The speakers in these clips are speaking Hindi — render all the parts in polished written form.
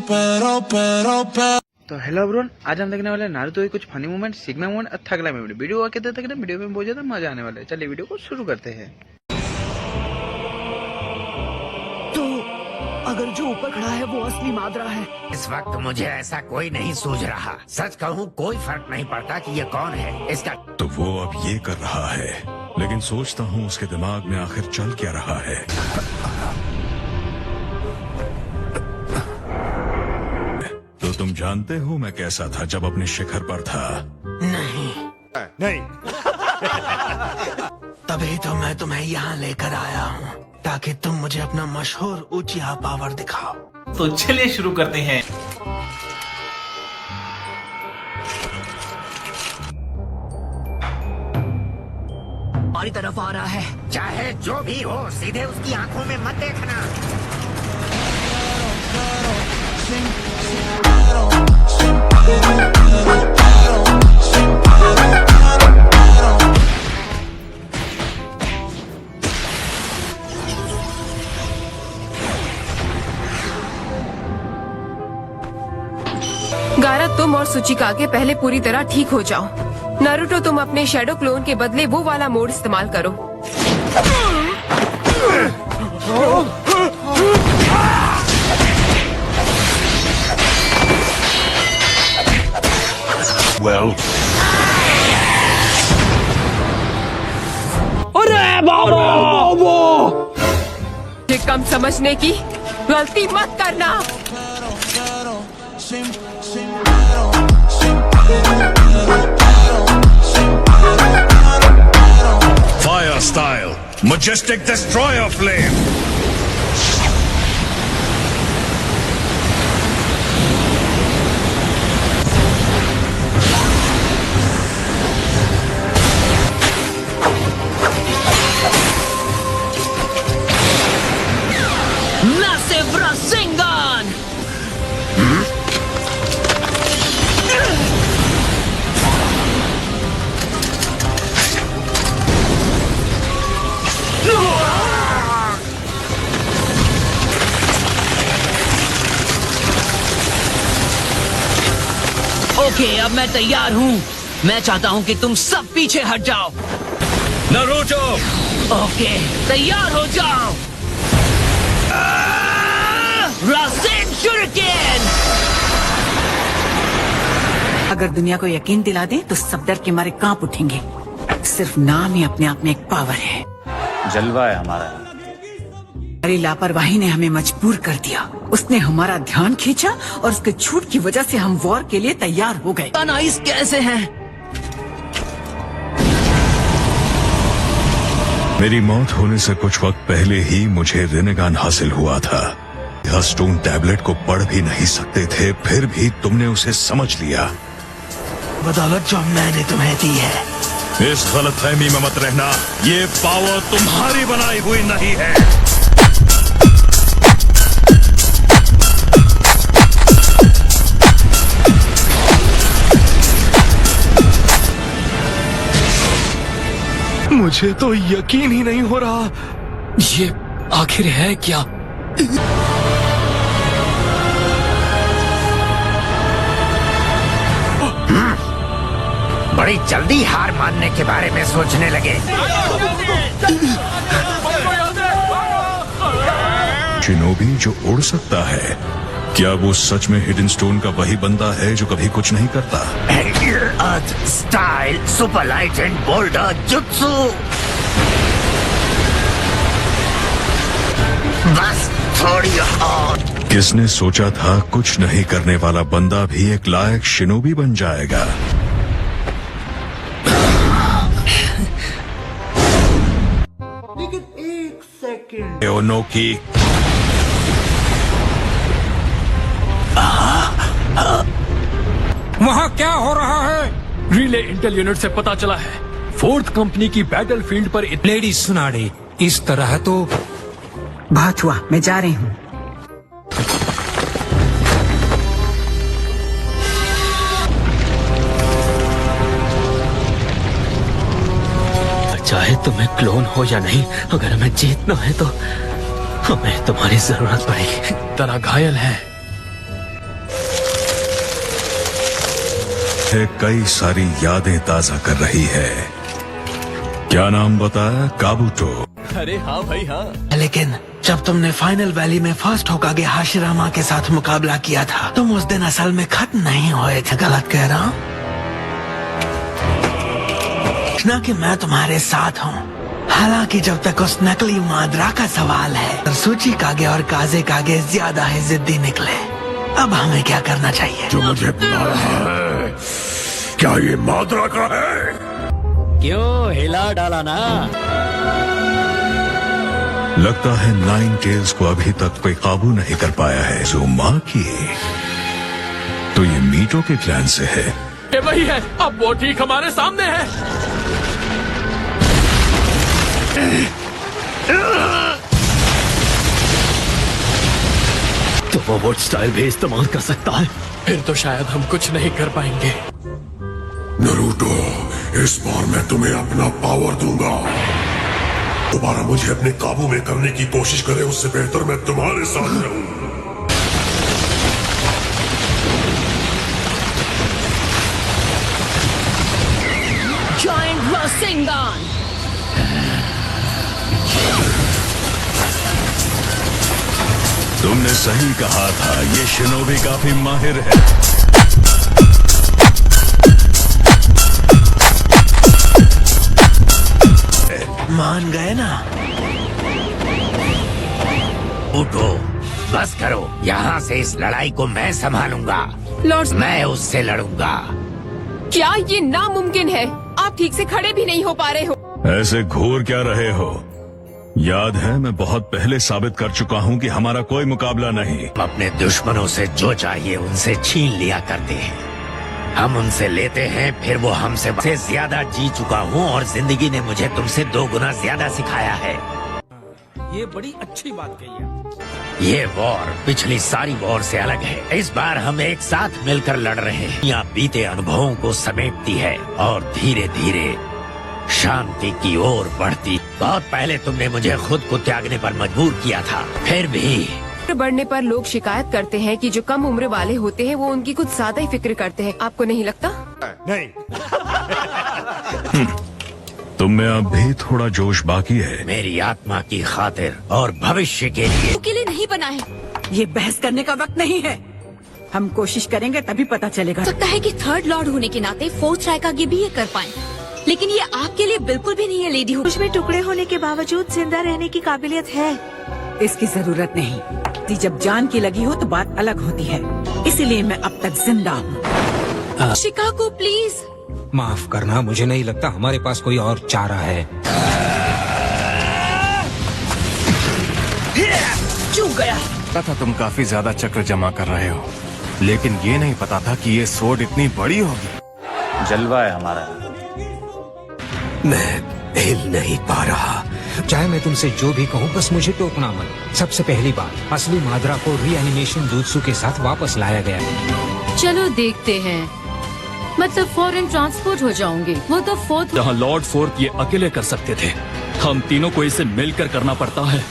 तो हेलो एवरीवन, आज हम देखने वाले हैं नारुतो के कुछ फनी मोमेंट, सिग्मा मोमेंट और थगला मोमेंट। वीडियो आके देखते हैं, वीडियो में बहुत ज्यादा मजा आने वाला है। चलिए वीडियो को शुरू करते हैं। तो अगर जो ऊपर खड़ा है वो असली मादरा है। इस वक्त मुझे ऐसा कोई नहीं सूझ रहा। सच कहूँ कोई फर्क नहीं पड़ता कि ये कौन है। इसका तो वो अब ये कर रहा है, लेकिन सोचता हूँ उसके दिमाग में आखिर चल क्या रहा है। तो तुम जानते हो मैं कैसा था जब अपने शिखर पर था? नहीं तभी तो मैं तुम्हें यहाँ लेकर आया हूँ, ताकि तुम मुझे अपना मशहूर ऊंचिया पावर दिखाओ। तो चलिए शुरू करते हैं। हमारी तरफ आ रहा है। चाहे जो भी हो, सीधे उसकी आंखों में मत देखना। गारा, तुम और सुचिकागे पहले पूरी तरह ठीक हो जाओ। नारुतो, तुम अपने शैडो क्लोन के बदले वो वाला मोड इस्तेमाल करो। Well, अरे बाबा! ये कम समझने की गलती मत करना। fire style, majestic destroyer flame. Massive Rasengan! Okay, अब मैं तैयार हूँ। मैं चाहता हूँ कि तुम सब पीछे हट जाओ। नारुतो! ओके, तैयार हो जाओ। रासेन शuriken! अगर दुनिया को यकीन दिला दें तो सब डर के मारे कांप उठेंगे। सिर्फ नाम ही अपने आप में एक पावर है। जलवा है हमारा। हमारी लापरवाही ने हमें मजबूर कर दिया। उसने हमारा ध्यान खींचा और उसके छूट की वजह से हम वॉर के लिए तैयार हो गए। नाइस कैसे हैं? मेरी मौत होने से कुछ वक्त पहले ही मुझे रिनेगान हासिल हुआ था। यह स्टोन टैबलेट को पढ़ भी नहीं सकते थे, फिर भी तुमने उसे समझ लिया। बदौलत जो मैंने तुम्हें दी है। इस गलतफहमी में मत रहना, ये पावर तुम्हारी बनाई हुई नहीं है। मुझे तो यकीन ही नहीं हो रहा, ये आखिर है क्या? बड़ी जल्दी हार मानने के बारे में सोचने लगे। शिनोबी जो उड़ सकता है, क्या वो सच में हिडन स्टोन का वही बंदा है जो कभी कुछ नहीं करता? Earth style super light and boulder jutsu. बस थोड़ी और। किसने सोचा था कुछ नहीं करने वाला बंदा भी एक लायक शिनोबी बन जाएगा? लेकिन एक सेकंड। एओनोकी, वहाँ क्या हो रहा है? रिले इंटेल यूनिट से पता चला है, फोर्थ कंपनी की बैटलफील्ड पर लेडी सुनाड़ी इस तरह तो बहुत हुआ, मैं जा रही हूँ। चाहे तुम्हें क्लोन हो या नहीं, अगर हमें जीतना है तो हमें तुम्हारी जरूरत पड़ेगी। तरह घायल है, है कई सारी यादें ताजा कर रही है। क्या नाम बताया? काबूतो। अरे हाँ भाई हाँ। लेकिन जब तुमने फाइनल वैली में फर्स्ट होकागे हाशिरामा के साथ मुकाबला किया था, तुम उस दिन असल में खत्म नहीं हुए थे। गलत कह रहा हूँ ना कि मैं तुम्हारे साथ हूँ। हालांकि जब तक उस नकली माद्रा का सवाल है, सूची कागे और काजे कागे ज्यादा ही जिद्दी निकले। अब हमें क्या करना चाहिए? जो मुझे बुला रहा है, क्या ये माद्रा का है? क्यों हिला डाला ना? लगता है नाइन टेल्स को अभी तक कोई काबू नहीं कर पाया है। जो माँ की, तो ये मीटो के क्लैन से है। ये वही है, अब वो ठीक हमारे सामने है। तो वो वोट स्टाइल भी इस्तेमाल कर सकता है। फिर तो शायद हम कुछ नहीं कर पाएंगे। नरूटो, इस बार मैं तुम्हें अपना पावर दूंगा। दोबारा मुझे अपने काबू में करने की कोशिश करे, उससे बेहतर मैं तुम्हारे साथ रहूं। Giant Rasengan! तुमने सही कहा था, ये शिनोबी काफी माहिर है। मान गए ना? उठो, बस करो। यहाँ से इस लड़ाई को मैं संभालूंगा। लॉर्ड, मैं उससे लड़ूंगा। क्या ये नामुमकिन है? आप ठीक से खड़े भी नहीं हो पा रहे हो। ऐसे घूर क्या रहे हो? याद है, मैं बहुत पहले साबित कर चुका हूँ कि हमारा कोई मुकाबला नहीं। हम अपने दुश्मनों से जो चाहिए उनसे छीन लिया करते हैं। हम उनसे लेते हैं, फिर वो हमसे ज्यादा जी चुका हूँ और जिंदगी ने मुझे तुमसे 2 गुना ज्यादा सिखाया है। ये बड़ी अच्छी बात कही है। ये वॉर पिछली सारी वॉर से अलग है। इस बार हम एक साथ मिलकर लड़ रहे हैं। यहाँ बीते अनुभवों को समेटती है और धीरे धीरे शांति की ओर बढ़ती। बहुत पहले तुमने मुझे खुद को त्यागने पर मजबूर किया था, फिर भी बढ़ने पर लोग शिकायत करते हैं कि जो कम उम्र वाले होते हैं वो उनकी कुछ ज्यादा ही फिक्र करते हैं। आपको नहीं लगता? नहीं। तुम में अब भी थोड़ा जोश बाकी है। मेरी आत्मा की खातिर और भविष्य के लिए नहीं बना है। ये बहस करने का वक्त नहीं है। हम कोशिश करेंगे तभी पता चलेगा। सकता है कि थर्ड लॉर्ड होने के नाते फोर्थ रायकागे भी ये कर पाए, लेकिन ये आपके लिए बिल्कुल भी नहीं है लेडी। उसमें टुकड़े होने के बावजूद जिंदा रहने की काबिलियत है। इसकी जरूरत नहीं। जब जान की लगी हो तो बात अलग होती है, इसीलिए मैं अब तक जिंदा हूँ। Chicago please. माफ करना, मुझे नहीं लगता हमारे पास कोई और चारा है। चूक गया। पता था तुम काफी ज्यादा चक्र जमा कर रहे हो, लेकिन ये नहीं पता था कि ये सोड इतनी बड़ी होगी। जलवा है हमारा। मैं हिल नहीं पा रहा। चाहे मैं तुमसे जो भी कहूँ, बस मुझे टोकना मत। सबसे पहली बात, असली माद्रा को रीएनिमेशन दूत्सु के साथ वापस लाया गया है। चलो देखते हैं, मतलब फॉरेन ट्रांसपोर्ट हो जाओगे। वो तो फोर्थ, जहाँ लॉर्ड फोर्थ ये अकेले कर सकते थे, हम तीनों को इसे मिलकर करना पड़ता है।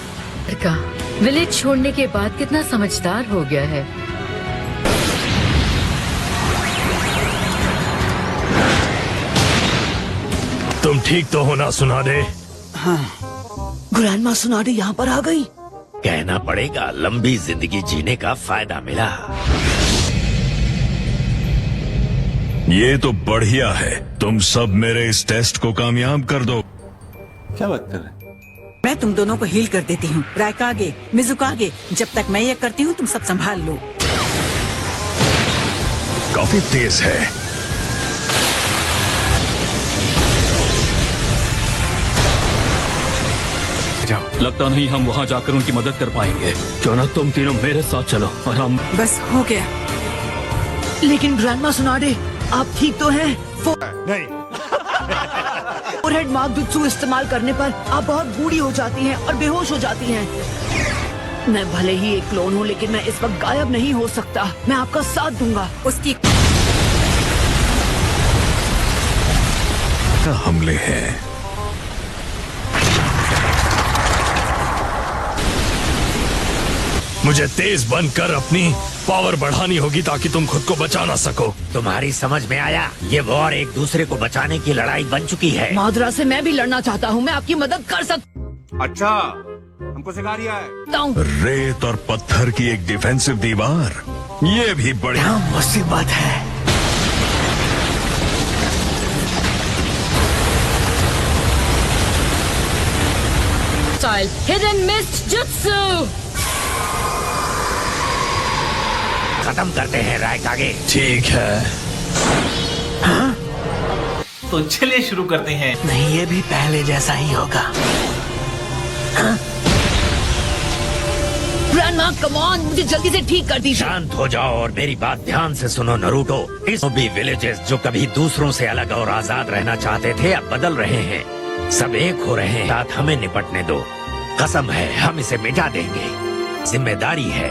विलेज छोड़ने के बाद कितना समझदार हो गया है। तुम ठीक तो हो ना सुनाडे? हाँ, ग्रैंडमा सुनाडे यहाँ पर आ गई। कहना पड़ेगा, लंबी जिंदगी जीने का फायदा मिला। ये तो बढ़िया है। तुम सब मेरे इस टेस्ट को कामयाब कर दो। क्या बात कर रहे? मैं तुम दोनों को हील कर देती हूँ। रायकागे, मिजुकागे, जब तक मैं ये करती हूँ तुम सब संभाल लो। काफी तेज है। लगता नहीं हम वहाँ जाकर उनकी मदद कर पाएंगे। क्यों ना तुम तीनों मेरे साथ चलो और हम। बस हो गया। लेकिन ग्रैंडमा सुनाडे, आप ठीक तो हैं? नहीं। फोरहेड मार्क जुत्सु इस्तेमाल करने पर आप बहुत बूढ़ी हो जाती हैं और बेहोश हो जाती हैं। मैं भले ही एक क्लोन हूँ, लेकिन मैं इस वक्त गायब नहीं हो सकता। मैं आपका साथ दूंगा। उसकी हमले हैं। मुझे तेज बनकर अपनी पावर बढ़ानी होगी ताकि तुम खुद को बचा ना सको। तुम्हारी समझ में आया? ये वॉर एक दूसरे को बचाने की लड़ाई बन चुकी है। माधुरा से मैं भी लड़ना चाहता हूँ, मैं आपकी मदद कर सकता अच्छा, हमको सिखा रिया है। हूँ। रेत और पत्थर की एक डिफेंसिव दीवार, ये भी बढ़िया मुसीबत है। Style hidden mist jutsu. खत्म करते हैं रायकागे। ठीक है। तो चलिए शुरू करते हैं। नहीं, ये भी पहले जैसा ही होगा। ग्रैंडमा कम ऑन, मुझे जल्दी से ठीक कर दीजिए। शांत हो जाओ और मेरी बात ध्यान से सुनो नरूटो। इस भी विलेजेस जो कभी दूसरों से अलग और आजाद रहना चाहते थे अब बदल रहे हैं। सब एक हो रहे हैं। साथ हमें निपटने दो। कसम है हम इसे मिटा देंगे। जिम्मेदारी है,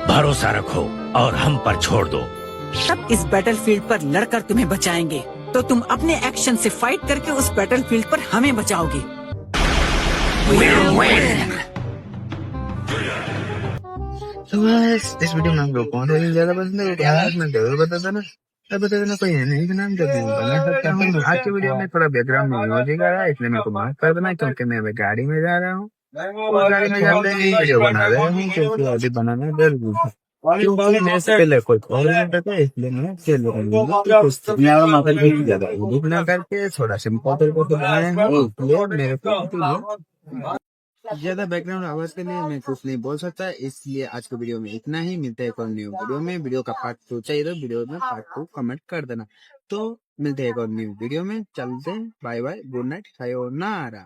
भरोसा रखो और हम पर छोड़ दो। तब इस बैटलफील्ड पर लड़कर तुम्हें बचाएंगे, तो तुम अपने एक्शन से फाइट करके उस बैटलफील्ड पर हमें बचाओगे। तो बस इस वीडियो में हम लोग कौन सा ज्यादा पसंद है क्या मैं जरूर बता देना। तब बता देना कोई है नहीं का नाम जो बना सकता हूँ। आज की वीडियो में थोड़ा बैकग्राउंड म्यूजिक आ रहा है, इसलिए मेरे को माफ कर देना क्योंकि मैं अभी गाड़ी में जा रहा हूँ। गाड़ी में जाते ही वीडियो बना रहे हूँ क्योंकि अभी बनाना जरूरी है। क्योंकि मेरे से पहले कोई और था इसलिए मैं ना करके थोड़ा सिंपल को बनाया है। मेरे को ज्यादा बैकग्राउंड आवाज के लिए मैं कुछ नहीं बोल सकता, इसलिए आज के वीडियो में इतना ही। मिलते हैं एक और न्यू वीडियो में। वीडियो का पार्ट 2 चाहिए तो वीडियो में पार्ट 2 कमेंट कर देना। तो मिलते हैं एक और न्यू वीडियो में। चलते हैं, bye bye, good night, sayonara.